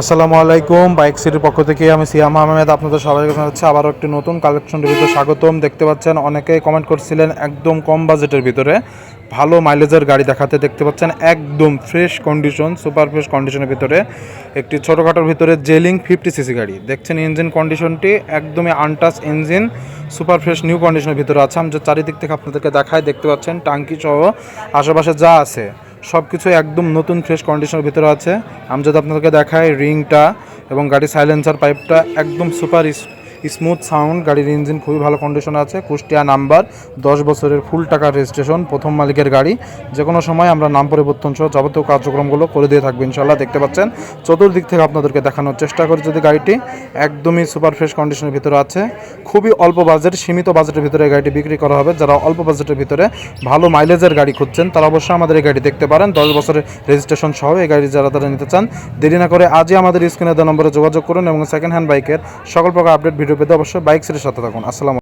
আসসালামু আলাইকুম। বাইক সিটির পক্ষ থেকে আমি সিয়াম আহমেদ আপনাদের সবাইকে জানাচ্ছি আবারও একটি নতুন কালেকশনের ভিতরে স্বাগতম। দেখতে পাচ্ছেন অনেকেই কমেন্ট করছিলেন একদম কম বাজেটের ভিতরে ভালো মাইলেজের গাড়ি দেখাতে। দেখতে পাচ্ছেন একদম ফ্রেশ কন্ডিশন, সুপার ফ্রেশ কন্ডিশনের ভিতরে একটি ছোটোখাটোর ভিতরে জেলিং 50 সিসি গাড়ি। দেখছেন ইঞ্জিন কন্ডিশনটি একদমই untouch engine, super fresh new কন্ডিশনের ভিতরে আছে। আমি যে চারিদিক থেকে আপনাদেরকে দেখায়, দেখতে পাচ্ছেন টাঙ্কি সহ আশেপাশে যা আছে সব কিছু একদম নতুন ফ্রেশ কন্ডিশনের ভিতরে আছে। আমি যদি আপনাদেরকে দেখাই, রিংটা এবং গাড়ির সাইলেন্সার পাইপটা একদম সুপার স্মুথ সাউন্ড। গাড়ির ইঞ্জিন খুবই ভালো কন্ডিশনে আছে। কুষ্টিয়া নাম্বার, 10 বছরের ফুল টাকা রেজিস্ট্রেশন, প্রথম মালিকের গাড়ি। যে কোনো সময় আমরা নাম পরিবর্তন সহ যাবতীয় কার্যক্রমগুলো করে দিয়ে থাকবো ইনশাল্লাহ। দেখতে পাচ্ছেন চতুর্দিক থেকে আপনাদেরকে দেখানোর চেষ্টা করি। যদি গাড়িটি একদমই সুপার ফ্রেশ কন্ডিশনের ভিতরে আছে, খুবই অল্প বাজেট, সীমিত বাজেটের ভিতরে গাড়িটি বিক্রি করা হবে। যারা অল্প বাজেটের ভিতরে ভালো মাইলেজের গাড়ি খুঁজছেন তারা অবশ্যই আমাদের এই গাড়ি দেখতে পারেন। 10 বছরের রেজিস্ট্রেশন সহ এই গাড়ি যারা নিতে চান, দেরি না করে আজই আমাদের স্ক্রিনে দেওয়া নম্বরে যোগাযোগ করুন এবং সেকেন্ড হ্যান্ড বাইকের সকল প্রকার আপডেট ভিডিও পেতে অবশ্যই বাইক সিটির সাথে থাকুন। আসসালামু